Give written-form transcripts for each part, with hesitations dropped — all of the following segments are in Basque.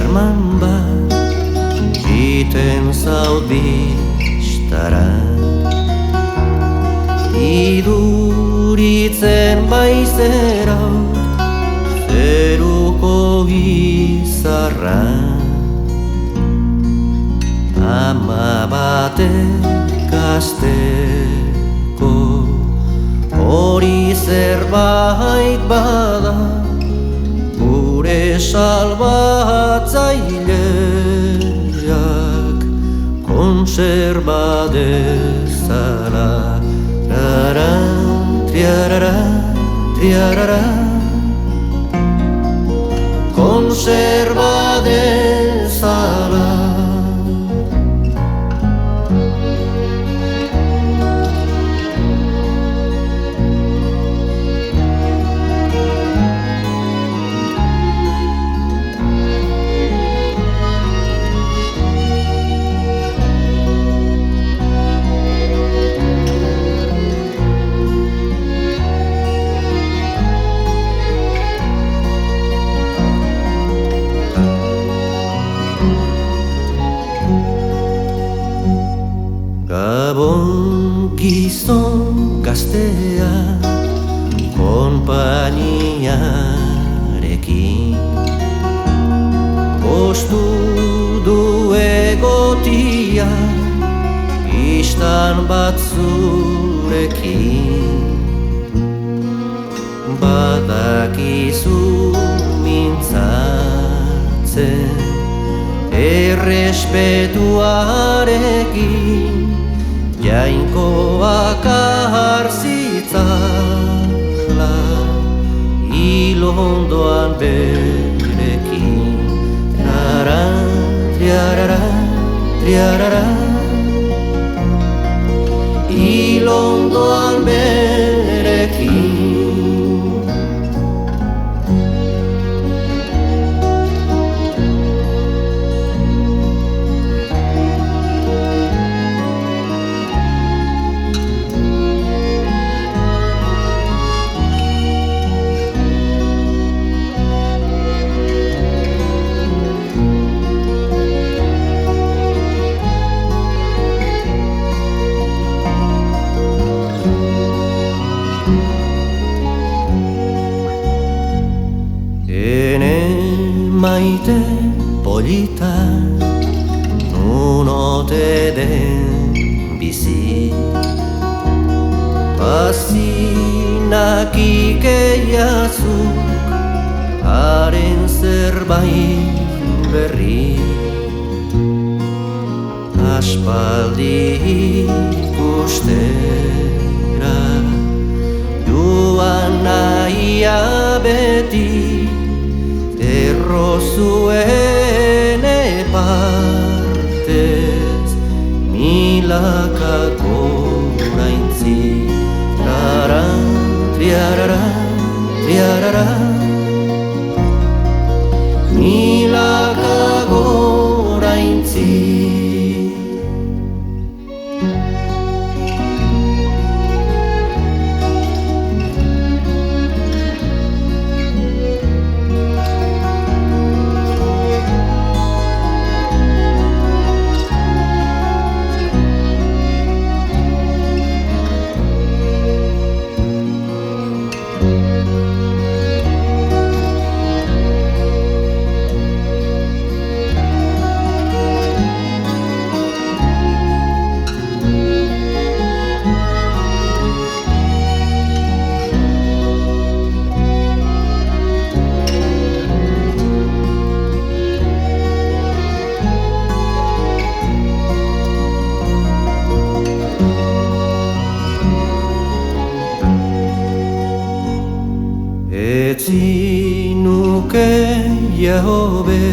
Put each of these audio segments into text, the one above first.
Xarman bat jiten zaut bistara, iduritzen baizera zeruko izarra. Ama batek asteko hori zerbait bada, gure salbatzaileak kontserba dezala. Rara, triarara, triarara, kontserba dezala. Gabon gizon gaztea konpainiarekin, postu du egotia istan batzurekin. Badakizu mintzatzen errespetuarekin, jainkoak aharzitzala ilondoan berekin. Triarara, triarara, triarara, ilondoan berekin. Maite polita nun ote den bizi, pasinak ikeiazuk haren zerbait berri. Aspaldi ikustera joan nahia beti, errozuen epartez milaka goraintzi. Rara, triarara, triarara, milaka goraintzi. Etzinuke jahobe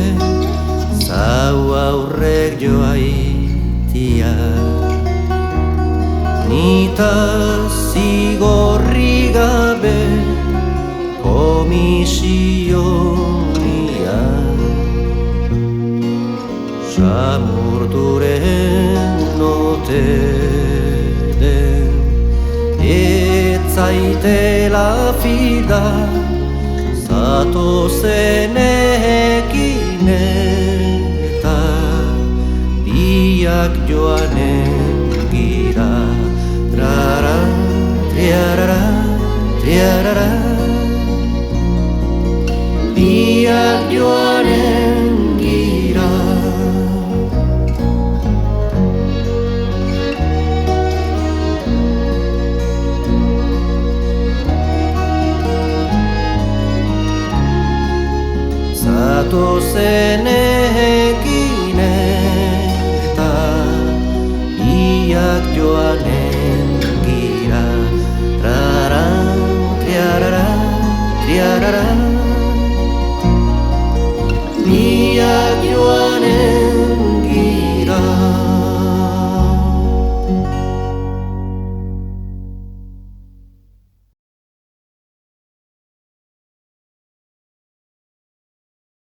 zau aurrek joaitia, nita zigorri gabe komisionia. Samurturen ote den etzaitela fida, zatozen ekinen biak joanen gira. Trara, triarara, triarara. Biak joanen